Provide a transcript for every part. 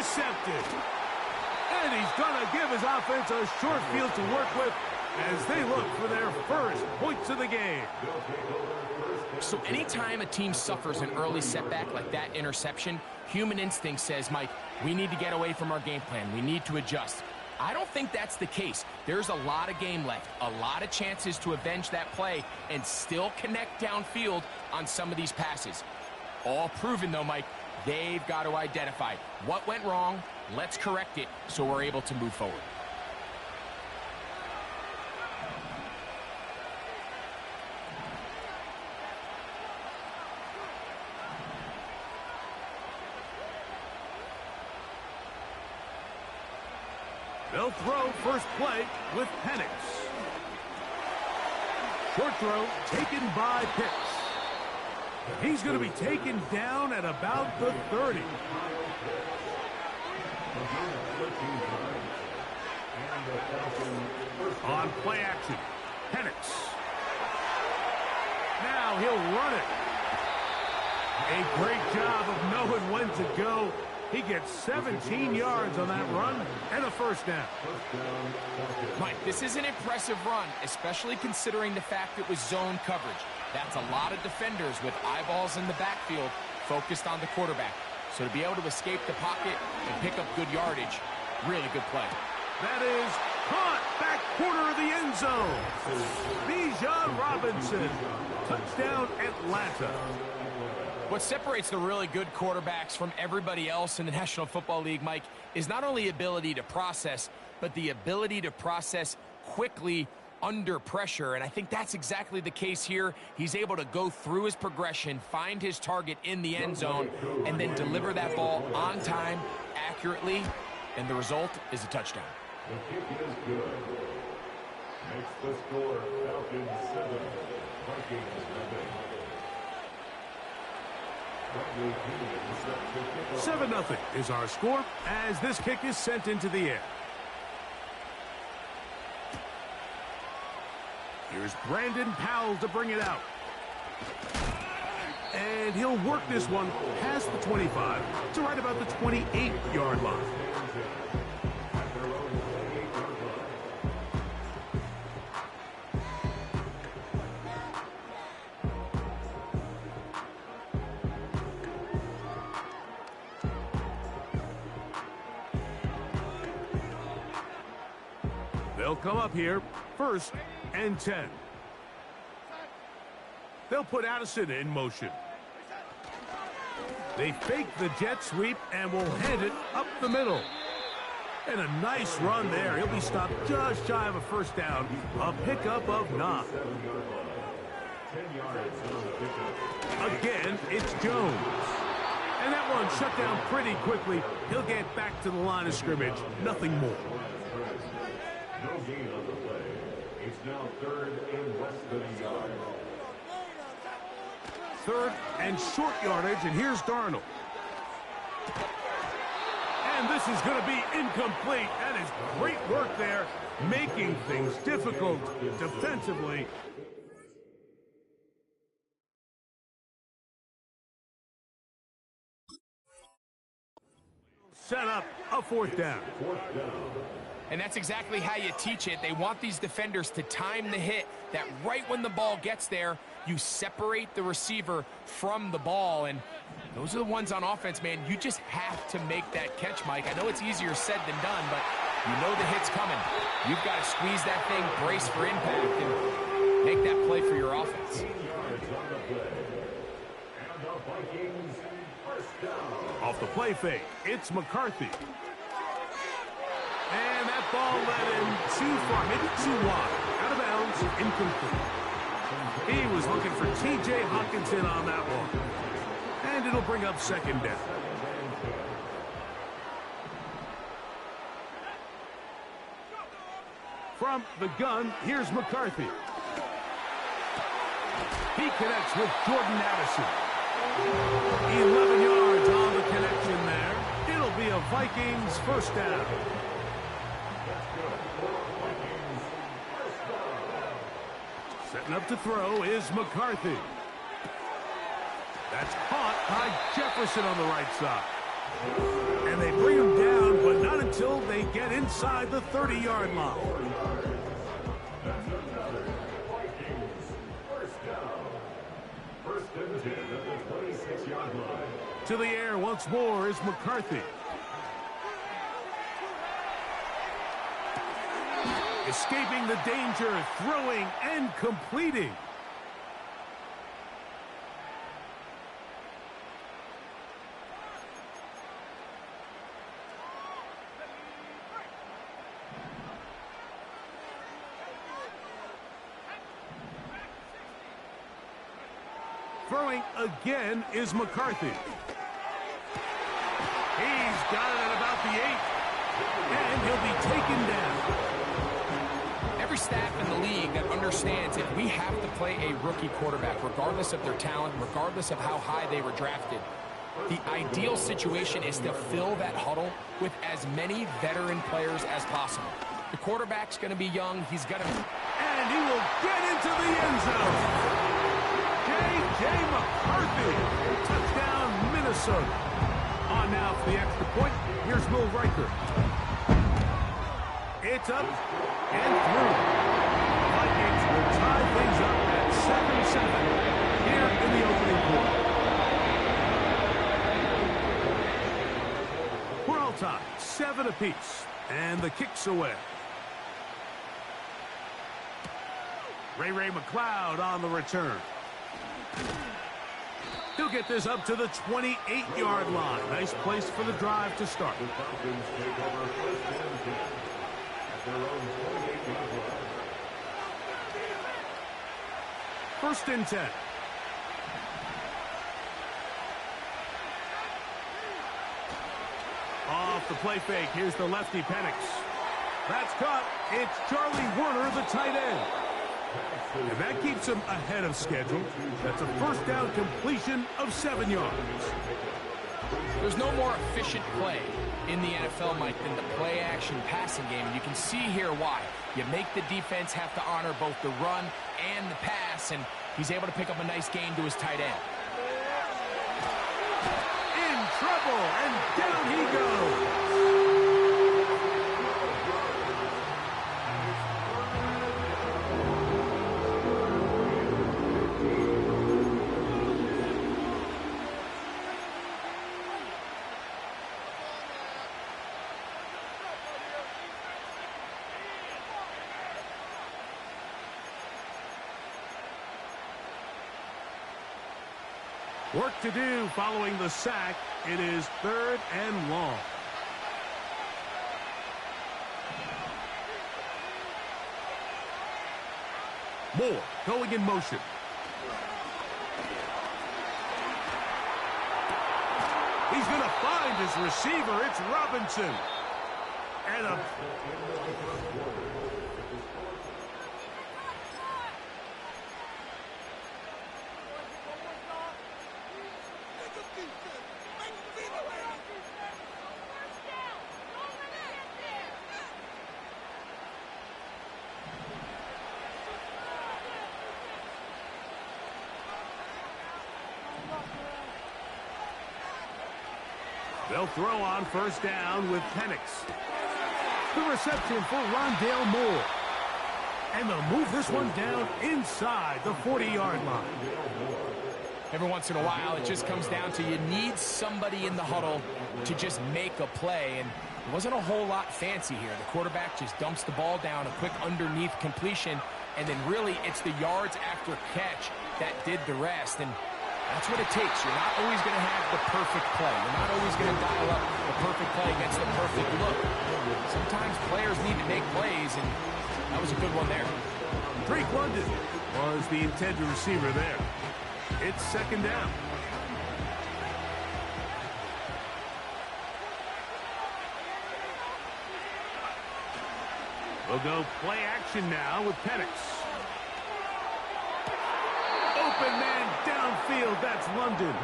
intercepted. And he's going to give his offense a short field to work with as they look for their first points of the game. So anytime a team suffers an early setback like that interception, human instinct says, Mike, we need to get away from our game plan. We need to adjust. I don't think that's the case. There's a lot of game left, a lot of chances to avenge that play and still connect downfield on some of these passes. All proven, though, Mike, they've got to identify what went wrong, let's correct it so we're able to move forward. They'll throw first play with Penix. Short throw taken by Pitts. He's going to be taken down at about the 30. On play action, Penix. Now he'll run it. A great job of knowing when to go. He gets 17 yards on that run and a first down. Mike, this is an impressive run, especially considering the fact it was zone coverage. That's a lot of defenders with eyeballs in the backfield focused on the quarterback. So to be able to escape the pocket and pick up good yardage, really good play. That is caught back corner of the end zone. Bijan Robinson. Touchdown, Atlanta. What separates the really good quarterbacks from everybody else in the National Football League, Mike, is not only ability to process, but the ability to process quickly under pressure. And I think that's exactly the case here. He's able to go through his progression, find his target in the end zone, and then deliver that ball on time, accurately, and the result is a touchdown. The kick is good. Makes the score Falcons 7, Vikings 7. 7-0 is our score as this kick is sent into the air. Here's Brandon Powell to bring it out. And he'll work this one past the 25 to right about the 28-yard line. They'll come up here, 1st and 10. They'll put Addison in motion. They fake the jet sweep and will hand it up the middle. And a nice run there. He'll be stopped just shy of a first down. A pickup of 9. Again, it's Jones. And that one shut down pretty quickly. He'll get back to the line of scrimmage. Nothing more. No gain on the play. It's now 3rd and less than a yard. 3rd and short yardage, and here's Darnold. And this is going to be incomplete. That is great work there, making things difficult defensively. Set up a 4th down. And that's exactly how you teach it. They want these defenders to time the hit, that right when the ball gets there, you separate the receiver from the ball. And those are the ones on offense, man. You just have to make that catch, Mike. I know it's easier said than done, but you know the hit's coming. You've got to squeeze that thing, brace for impact, and make that play for your offense. Off the play fake, it's McCarthy. And that ball led him too far, maybe too wide. Out of bounds, incomplete. He was looking for T.J. Hockenson on that one. And it'll bring up 2nd down. From the gun, here's McCarthy. He connects with Jordan Addison. 11 yards on the connection there. It'll be a Vikings first down. Setting up to throw is McCarthy. That's caught by Jefferson on the right side. And they bring him down, but not until they get inside the 30-yard line. First and 10 at the 26-yard line. To the air once more is McCarthy. Escaping the danger, throwing and completing. Throwing again is McCarthy. He's got it at about the 8. And he'll be taken down. Every staff in the league that understands if we have to play a rookie quarterback, regardless of their talent, regardless of how high they were drafted, the ideal situation is to fill that huddle with as many veteran players as possible. The quarterback's going to be young. He's going to... And he will get into the end zone. J.J. McCarthy. Touchdown, Minnesota. On now for the extra point. Here's Will Riker. It's up and through. Vikings will tie things up at 7-7 here in the opening quarter. We're all tied, 7 apiece, and the kick's away. Ray McLeod on the return. He'll get this up to the 28-yard line. Nice place for the drive to start. The Falcons take over first and 10 at their own 28-yard line. First and 10. Off the play fake. Here's the lefty Penix. That's caught. It's Charlie Warner, the tight end. And that keeps him ahead of schedule. That's a first down completion of 7 yards. There's no more efficient play in the NFL, Mike, than the play-action passing game. And you can see here why. You make the defense have to honor both the run and the pass, and he's able to pick up a nice gain to his tight end. In trouble, and down he goes. Work to do following the sack. It is 3rd and long. Moore going in motion. He's going to find his receiver. It's Robinson. And a... They'll throw on first down with Penix. The reception for Rondale Moore. And they'll move this one down inside the 40-yard line. Every once in a while, it just comes down to you need somebody in the huddle to just make a play. And it wasn't a whole lot fancy here. The quarterback just dumps the ball down, a quick underneath completion, and then really it's the yards after catch that did the rest. And that's what it takes. You're not always going to have the perfect play. You're not always going to dial up the perfect play against the perfect look. Sometimes players need to make plays, and that was a good one there. Drake London was the intended receiver there. It's 2nd down. We'll go play action now with Penix. Open man downfield, that's London.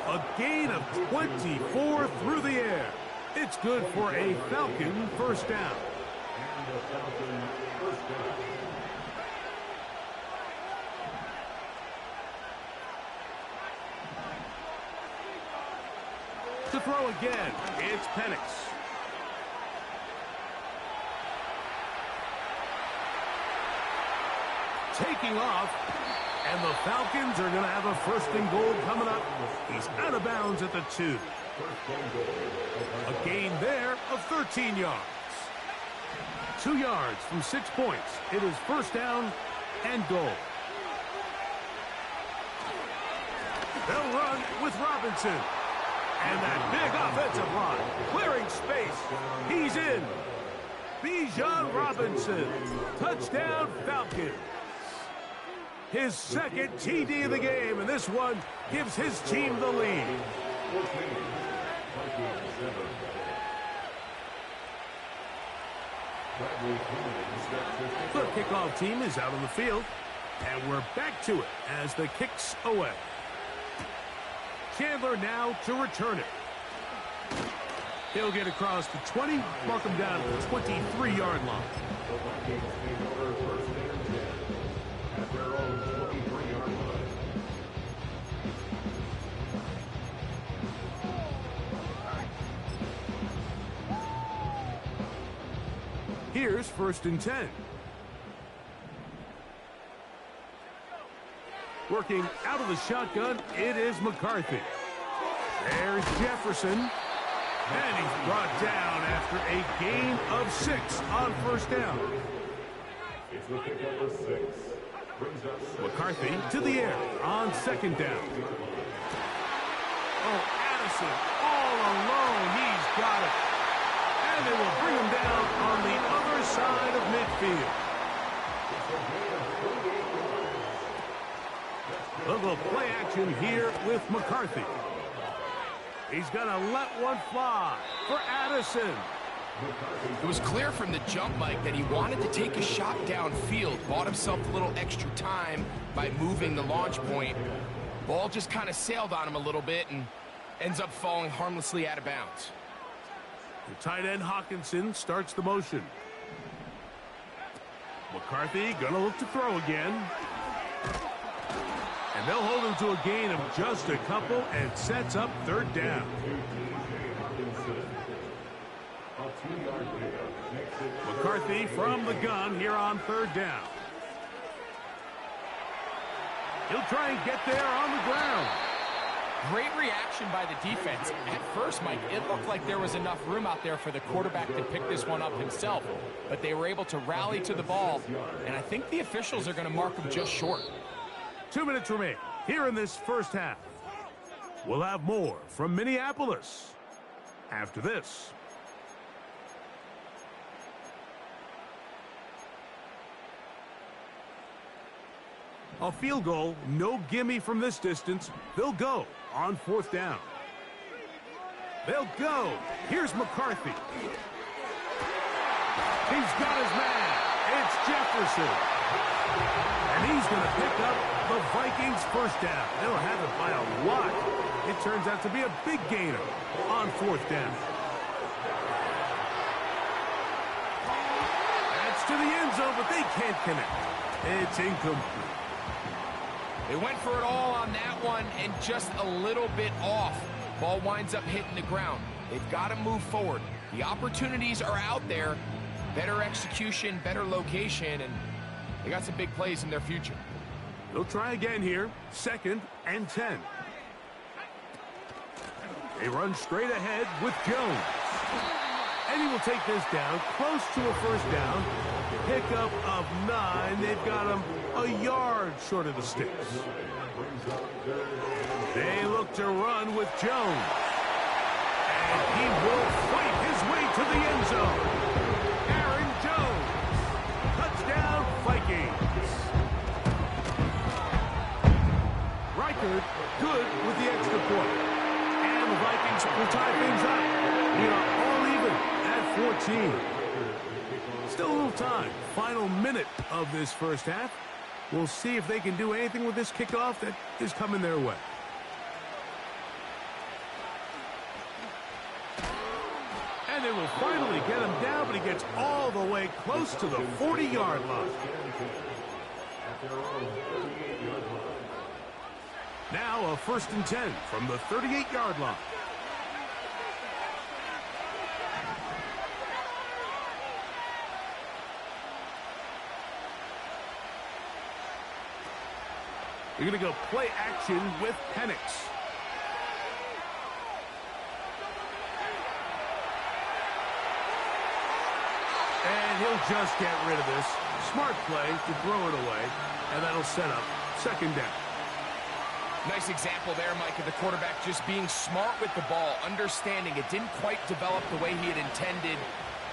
A gain of 24 through the air. It's good for a Falcon first down. And the Falcon first down. To throw again, it's Penix. Taking off, and the Falcons are going to have a 1st and goal coming up. He's out of bounds at the 2. A gain there of 13 yards. 2 yards from 6 points. It is 1st down and goal. They'll run with Robinson. And that big offensive line clearing space. He's in. Bijan Robinson. Touchdown Falcons. His 2nd TD of the game, and this one gives his team the lead. The kickoff team is out on the field, and we're back to it as the kick's away. Chandler now to return it. He'll get across the 20, mark him down at the 23-yard line. Here's 1st and 10. Working out of the shotgun, it is McCarthy. There's Jefferson. And he's brought down after a gain of 6 on 1st down. McCarthy to the air on 2nd down. Oh, Addison all alone. He's got it. And they will bring him down on the other side of midfield. A little play action here with McCarthy. He's going to let one fly for Addison. It was clear from the jump, Mike, that he wanted to take a shot downfield, bought himself a little extra time by moving the launch point. Ball just kind of sailed on him a little bit and ends up falling harmlessly out of bounds. The tight end Hawkinson starts the motion. McCarthy going to look to throw again. And they'll hold him to a gain of just a couple and sets up 3rd down. McCarthy from the gun here on 3rd down. He'll try and get there on the ground. Great reaction by the defense. At first, Mike, it looked like there was enough room out there for the quarterback to pick this one up himself. But they were able to rally to the ball, and I think the officials are going to mark him just short. 2 minutes remain here in this 1st half. We'll have more from Minneapolis after this. A field goal, no gimme from this distance. They'll go on 4th down. They'll go. Here's McCarthy. He's got his man. It's Jefferson. And he's going to pick up the Vikings' 1st down. They'll have it by a lot. It turns out to be a big gainer on 4th down. That's to the end zone, but they can't connect. It's incomplete. They went for it all on that one and just a little bit off. Ball winds up hitting the ground. They've got to move forward. The opportunities are out there. Better execution, better location, and they got some big plays in their future. They'll try again here. 2nd and 10. They run straight ahead with Jones. And he will take this down close to a 1st down. Pickup of 9. They've got him a yard short of the sticks. They look to run with Jones. And he will fight his way to the end zone. Aaron Jones. Touchdown, Vikings. Reichard good with the extra point. And the Vikings will tie things up. We are all even at 14. Still a little time. Final minute of this 1st half. We'll see if they can do anything with this kickoff that is coming their way. And they will finally get him down, but he gets all the way close to the 40-yard line. Now a 1st and 10 from the 38-yard line. They're going to go play action with Penix. And he'll just get rid of this. Smart play to throw it away, and that'll set up second down. Nice example there, Mike, of the quarterback just being smart with the ball, understanding it didn't quite develop the way he had intended.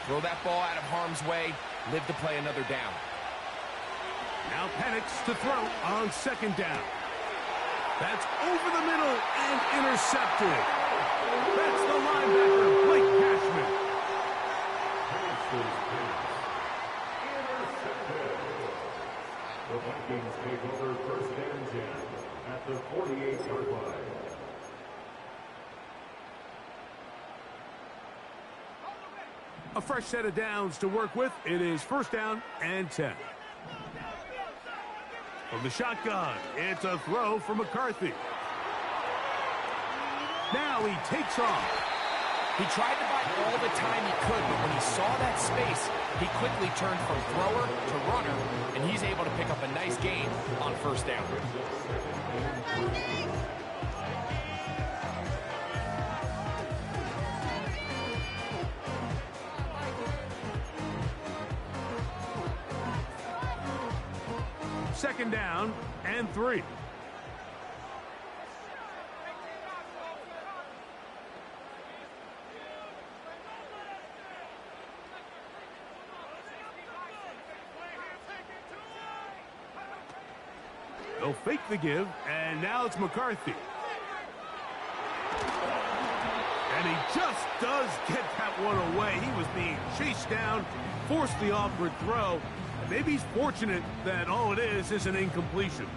Throw that ball out of harm's way, live to play another down. Now Penix to throw on second down. That's over the middle and intercepted. That's the linebacker, Blake Cashman. The Vikings take over first and 10 at the 48-yard line. A fresh set of downs to work with. It is first down and 10. From the shotgun, it's a throw for McCarthy. Now he takes off. He tried to buy all the time he could, but when he saw that space, he quickly turned from thrower to runner, and he's able to pick up a nice gain on first down. Second down and 3. They'll fake the give, and now it's McCarthy. And he just does get that one away. He was being chased down, forced the awkward throw. Maybe he's fortunate that all it is an incompletion.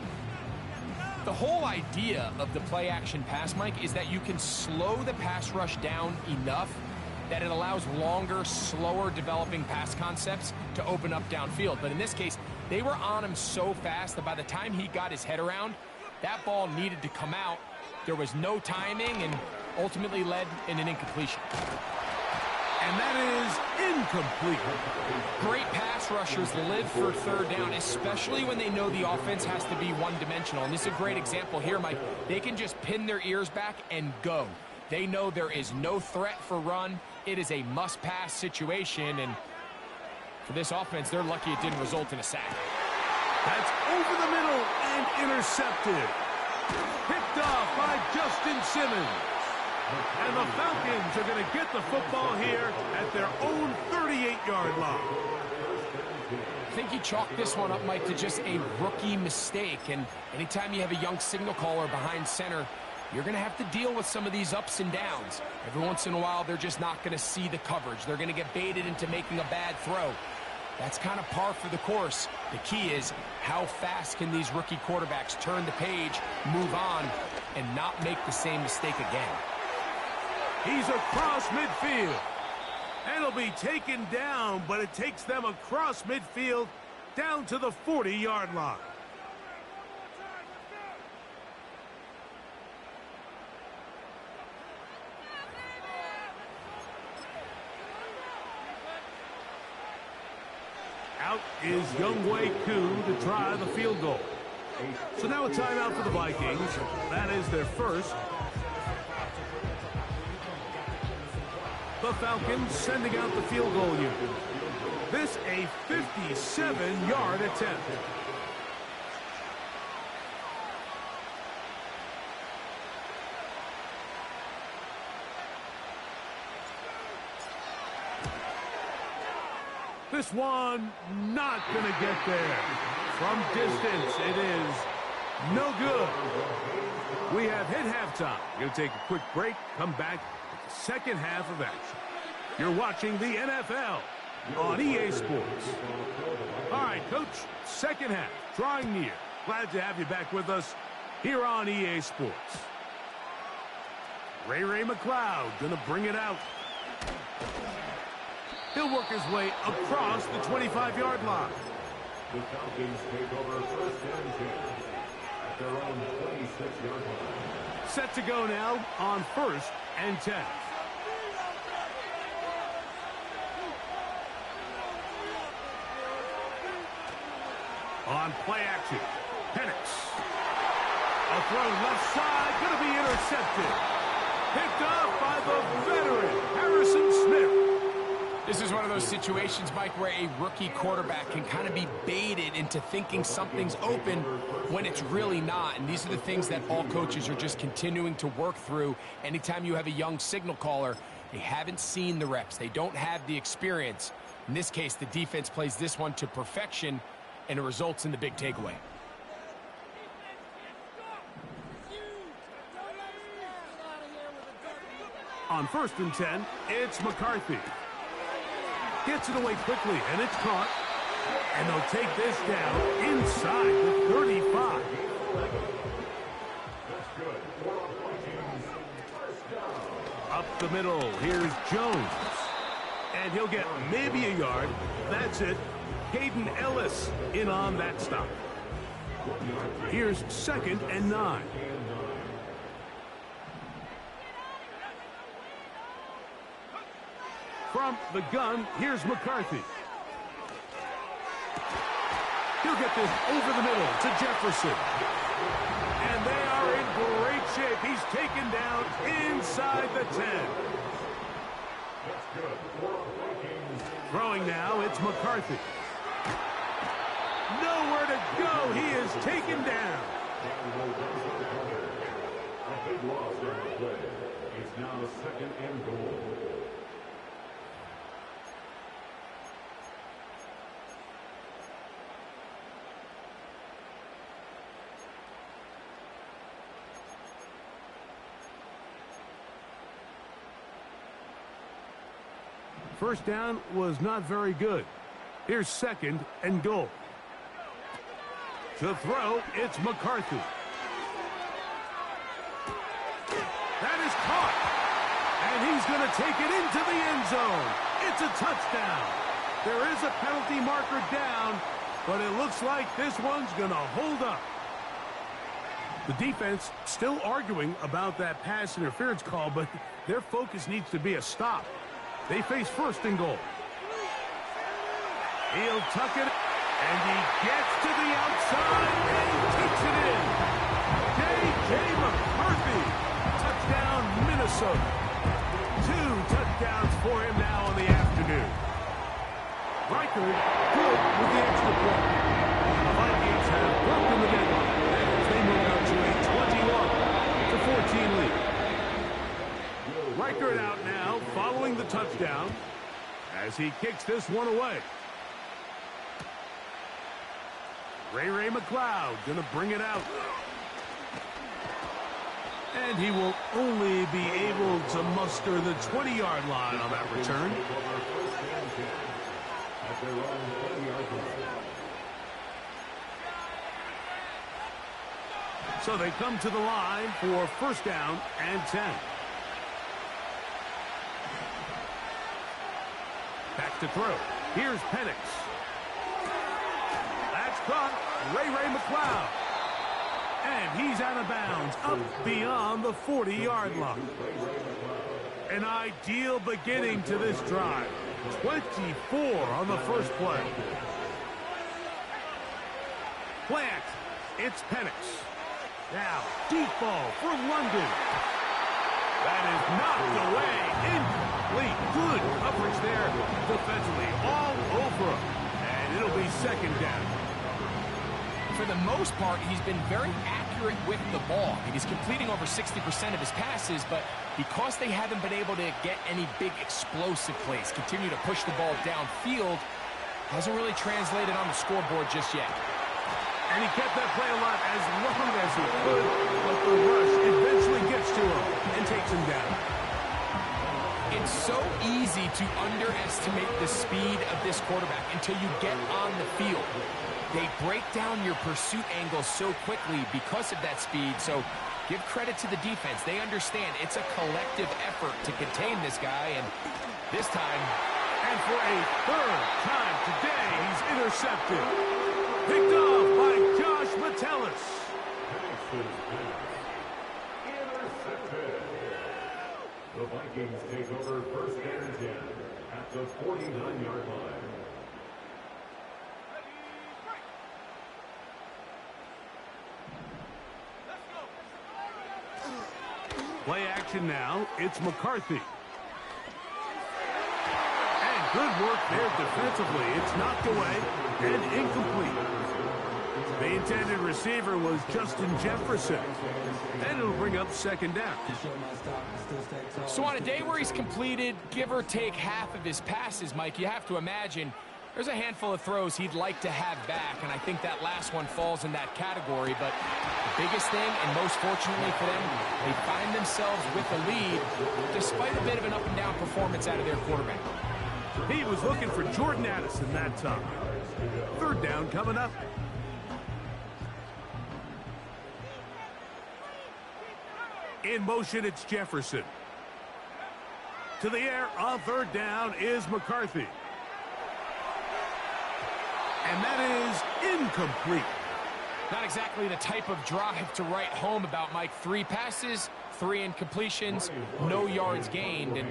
The whole idea of the play-action pass, Mike, is that you can slow the pass rush down enough that it allows longer, slower developing pass concepts to open up downfield. But in this case, they were on him so fast that by the time he got his head around, that ball needed to come out. There was no timing and ultimately led in an incompletion. And that is incomplete. Great pass rushers live for third down, especially when they know the offense has to be one-dimensional. And this is a great example here, Mike. They can just pin their ears back and go. They know there is no threat for run. It is a must-pass situation, and for this offense, they're lucky it didn't result in a sack. That's over the middle and intercepted. Picked off by Justin Simmons. And the Falcons are going to get the football here at their own 38-yard line. I think you chalk this one up, Mike, to just a rookie mistake. And anytime you have a young signal caller behind center, you're going to have to deal with some of these ups and downs. Every once in a while, they're just not going to see the coverage. They're going to get baited into making a bad throw. That's kind of par for the course. The key is how fast can these rookie quarterbacks turn the page, move on, and not make the same mistake again. He's across midfield. And he'll be taken down, but it takes them across midfield down to the 40-yard line. Out is Younghoe Koo to try the field goal. So now a timeout for the Vikings. That is their first. The Falcons sending out the field goal unit. This a 57-yard attempt. This one not going to get there. From distance, it is no good. We have hit halftime. We'll take a quick break, come back with the second half of action. You're watching the NFL on EA Sports. All right, Coach, second half, drawing near. Glad to have you back with us here on EA Sports. Ray McLeod going to bring it out. He'll work his way across the 25-yard line. The Falcons take over first and 10 at their own 26-yard line. Set to go now on first and 10. On play action, Penix. A throw left side, going to be intercepted. Picked off by the veteran, Harrison Smith. This is one of those situations, Mike, where a rookie quarterback can kind of be baited into thinking something's open when it's really not. And these are the things that all coaches are just continuing to work through. Anytime you have a young signal caller, they haven't seen the reps. They don't have the experience. In this case, the defense plays this one to perfection, and it results in the big takeaway. On 1st and 10, it's McCarthy. Gets it away quickly, and it's caught. And they'll take this down inside the 35. Up the middle, here's Jones. And he'll get maybe a yard. That's it. Hayden Ellis in on that stop. Here's 2nd and 9. From the gun, here's McCarthy. He'll get this over the middle to Jefferson. And they are in great shape. He's taken down inside the 10. Throwing now, it's McCarthy. Nowhere to go. He is taken down. A big loss on the play. It's now 2nd and goal. First down was not very good. Here's 2nd and goal. To throw, it's McCarthy. That is caught. And he's going to take it into the end zone. It's a touchdown. There is a penalty marker down, but it looks like this one's going to hold up. The defense still arguing about that pass interference call, but their focus needs to be a stop. They face 1st and goal. He'll tuck it, and he gets to the outside and takes it in. J.J. McCarthy, touchdown Minnesota. 2 touchdowns for him now on the afternoon. Reichard good with the extra point. The Vikings have broken the deadlock as they move out to a 21-14 lead. Reichard out now, following the touchdown, as he kicks this one away. Ray McLeod going to bring it out. And he will only be able to muster the 20-yard line on that return. So they come to the line for 1st down and 10. Back to throw. Here's Penix. That's caught. Ray McLeod. And he's out of bounds up beyond the 40-yard line. An ideal beginning to this drive. 24 on the first play. Plant. It's Penix. Now, deep ball for London. That is knocked away. Incomplete. Good coverage there defensively. All over him. And it'll be 2nd down. For the most part, he's been very accurate with the ball. He's completing over 60% of his passes, but because they haven't been able to get any big explosive plays, continue to push the ball downfield, hasn't really translated on the scoreboard just yet. And he kept that play alive as long as he could, but the rush eventually gets to him and takes him down. It's so easy to underestimate the speed of this quarterback until you get on the field. They break down your pursuit angle so quickly because of that speed, so give credit to the defense. They understand it's a collective effort to contain this guy, and this time, and for a 3rd time today, he's intercepted. Picked off by Josh Metellus. Intercepted. The Vikings take over 1st and 10 at the 49-yard line. action now. It's McCarthy. And good work there defensively. It's knocked away and incomplete. The intended receiver was Justin Jefferson. And it'll bring up second down. So on a day where he's completed, give or take half of his passes, Mike, you have to imagine there's a handful of throws he'd like to have back, and I think that last one falls in that category. But the biggest thing, and most fortunately for them, they find themselves with the lead despite a bit of an up-and-down performance out of their quarterback. He was looking for Jordan Addison that time. Third down coming up. In motion, it's Jefferson. To the air on third down is McCarthy. And that is incomplete. Not exactly the type of drive to write home about, Mike. 3 passes, 3 incompletions, no yards gained. And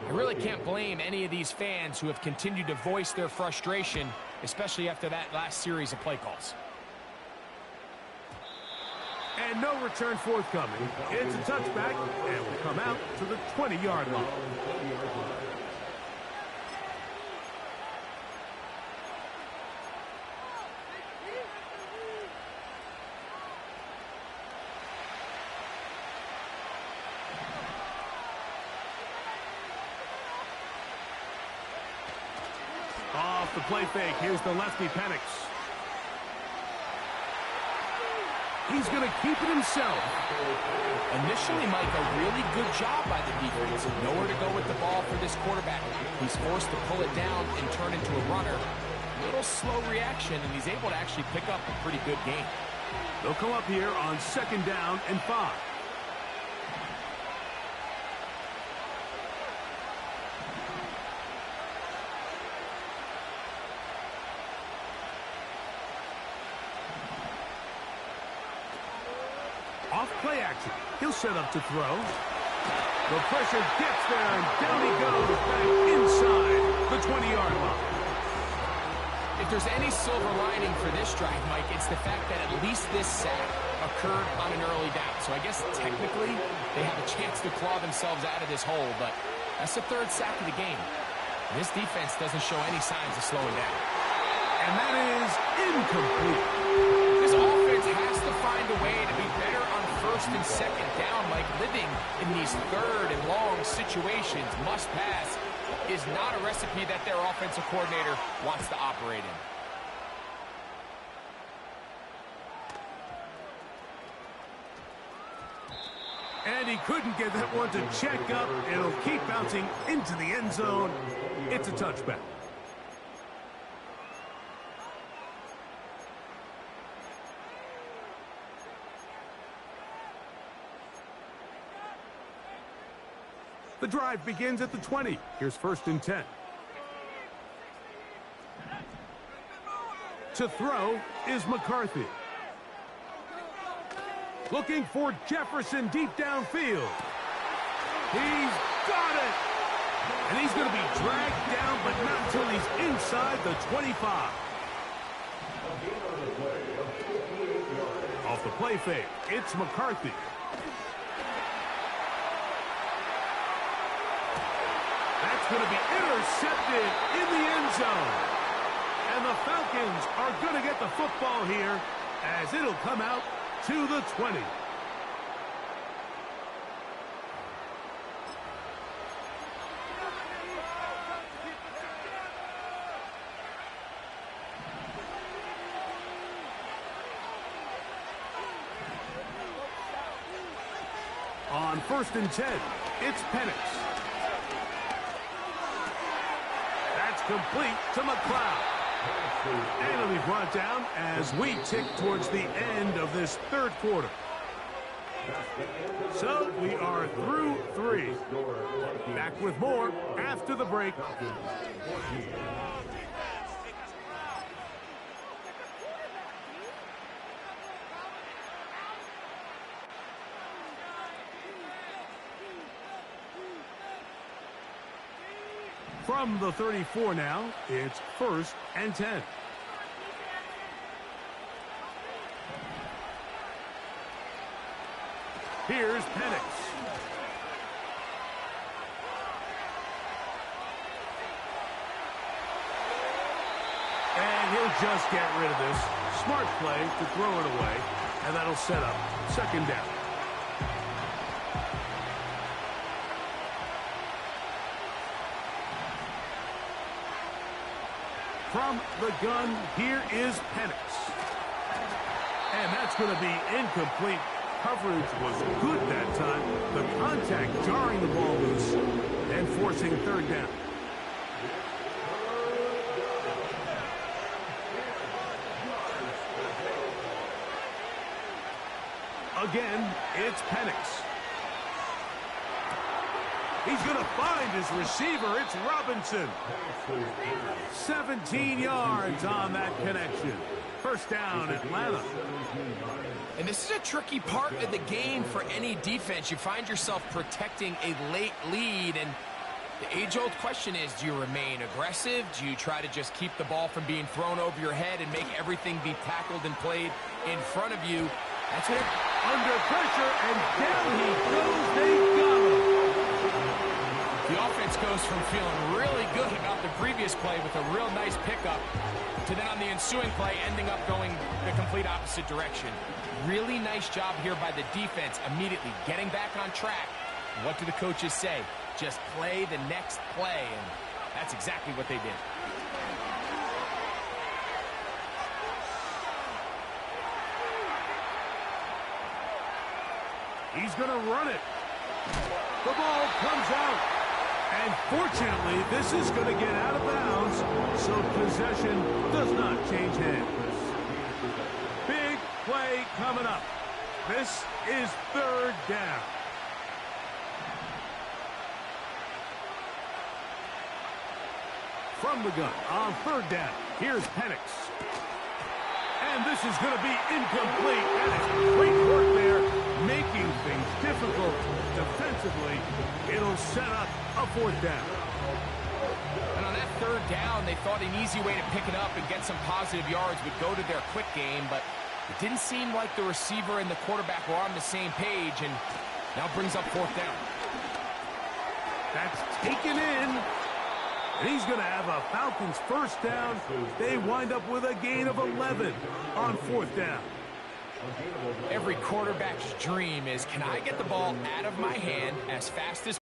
I really can't blame any of these fans who have continued to voice their frustration, especially after that last series of play calls. And no return forthcoming. It's a touchback, and will come out to the 20-yard line. Off the play fake, here's the lefty Penix. He's going to keep it himself. Initially, Mike, a really good job by the defense. Nowhere to go with the ball for this quarterback. He's forced to pull it down and turn into a runner. A little slow reaction, and he's able to actually pick up a pretty good game. They'll come up here on second down and 5. Off play action. He'll set up to throw. The pressure gets there, and down he goes back inside the 20-yard line. If there's any silver lining for this drive, Mike, it's the fact that at least this sack occurred on an early down. So I guess technically they have a chance to claw themselves out of this hole, but that's the 3rd sack of the game. And this defense doesn't show any signs of slowing down. And that is incomplete. This offense has to find a way to be better on first and second down. Like living in these third and long situations, must pass, is not a recipe that their offensive coordinator wants to operate in. And he couldn't get that one to check up. It'll keep bouncing into the end zone. It's a touchback. The drive begins at the 20. Here's 1st and 10. To throw is McCarthy. Looking for Jefferson deep downfield. He's got it. And he's going to be dragged down, but not until he's inside the 25. Off the play fake, it's McCarthy. Going to be intercepted in the end zone. And the Falcons are going to get the football here as it'll come out to the 20. On 1st and 10, it's Penix. Complete to McLeod. And it'll be brought down as we tick towards the end of this 3rd quarter. So we are through 3. Back with more after the break. From the 34 now, it's 1st and 10. Here's Penix. They'll just get rid of this. Smart play to throw it away, and that'll set up second down. From the gun, here is Penix. And that's going to be incomplete. Coverage was good that time. The contact jarring the ball loose and forcing third down. Again, it's Penix. He's going to find his receiver. It's Robinson. 17 yards on that connection. First down, Atlanta. And this is a tricky part of the game for any defense. You find yourself protecting a late lead, and the age-old question is, do you remain aggressive? Do you try to just keep the ball from being thrown over your head and make everything be tackled and played in front of you? That's it. Under pressure, and down he goes. They got him. The offense goes from feeling really good about the previous play with a real nice pickup to then on the ensuing play ending up going the complete opposite direction. Really nice job here by the defense immediately getting back on track. What do the coaches say? Just play the next play, and that's exactly what they did. He's going to run it. The ball comes out. And fortunately, this is going to get out of bounds, so possession does not change hands. Big play coming up. This is third down. From the gun on third down, here's Penix. And this is going to be incomplete. And it's great work there, making things difficult defensively. It'll set up a fourth down. And on that third down, they thought an easy way to pick it up and get some positive yards would go to their quick game, but it didn't seem like the receiver and the quarterback were on the same page, and now brings up fourth down. That's taken in. And he's going to have a Falcons first down. They wind up with a gain of 11 on fourth down. Every quarterback's dream is, can I get the ball out of my hand as fast as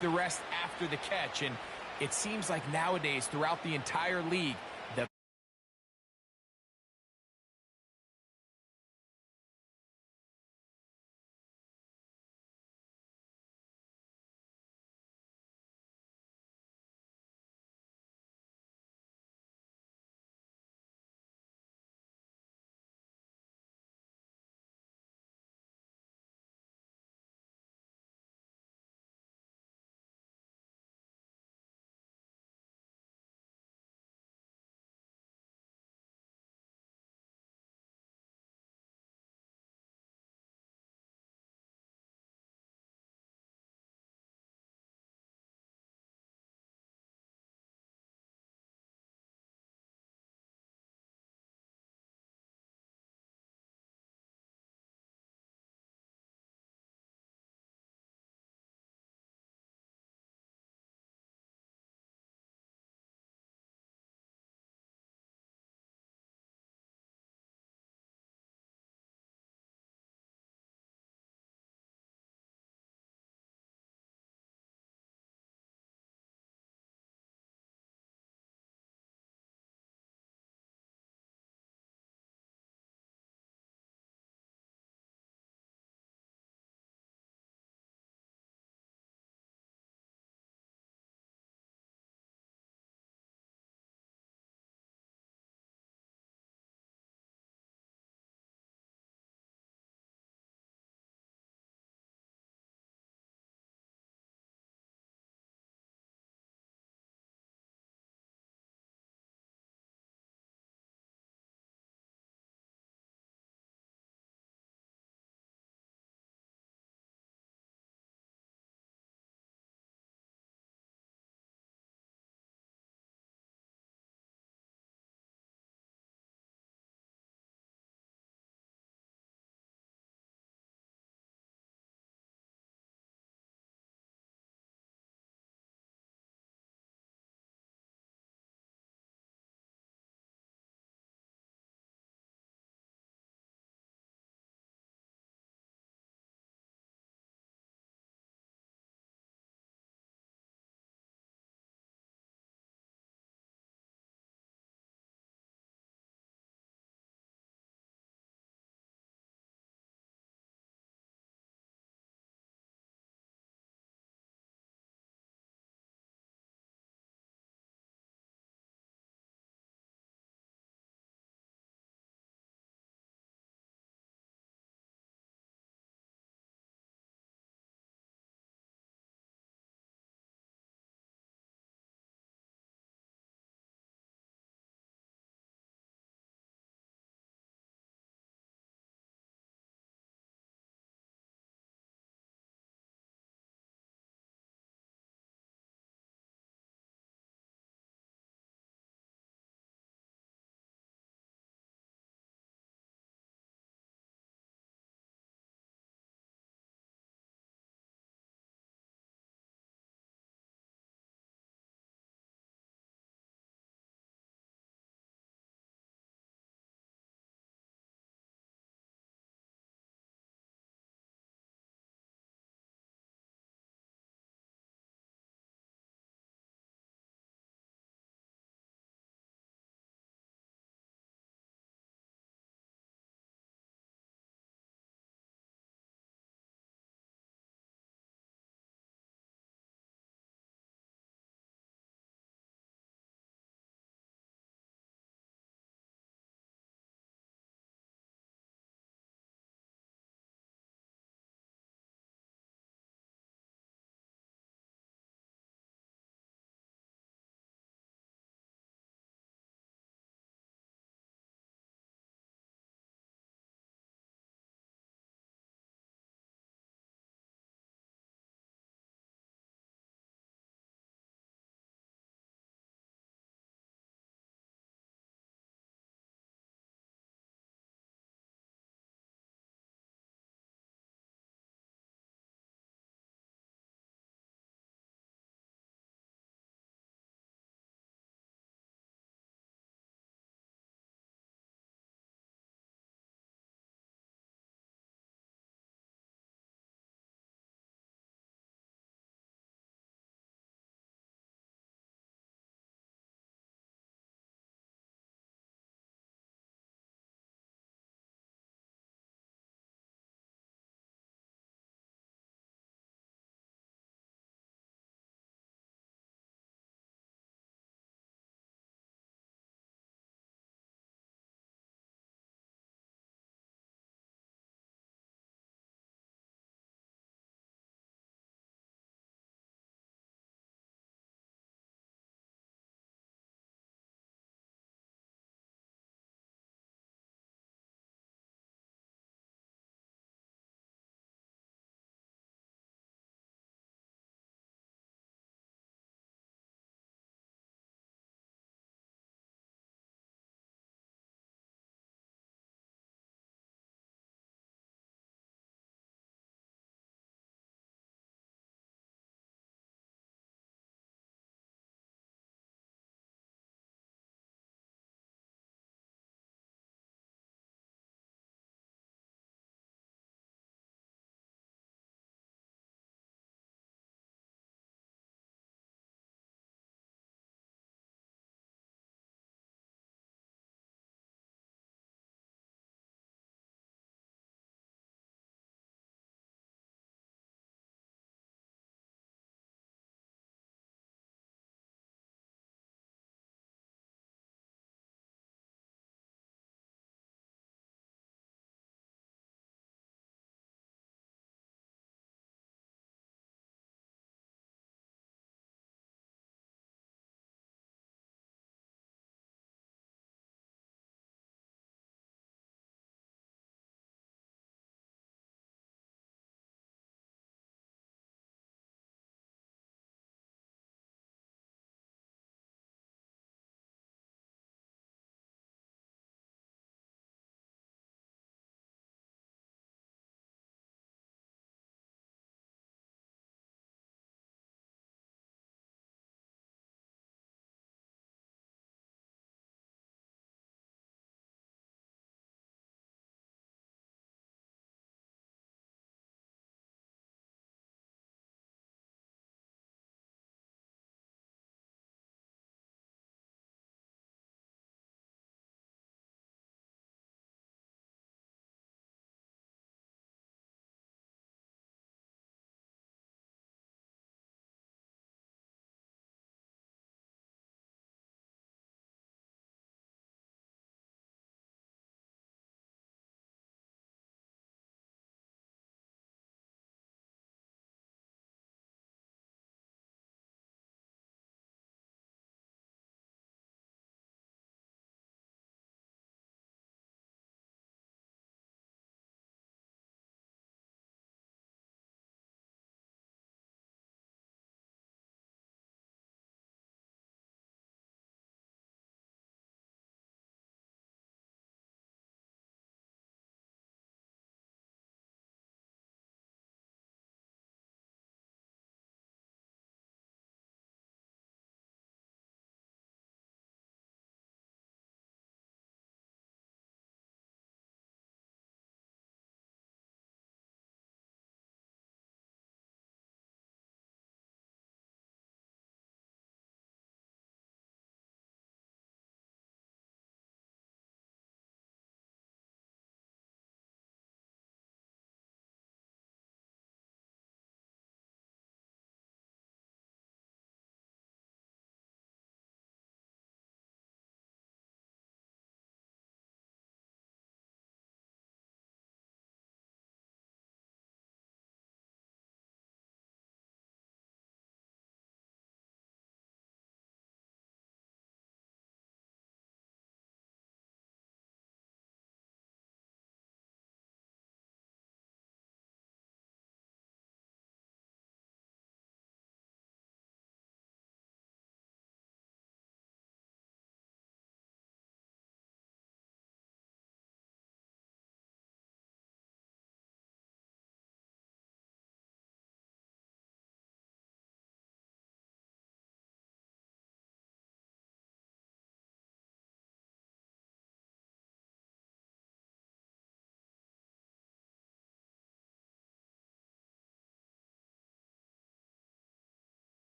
the rest after the catch? And it seems like nowadays throughout the entire league,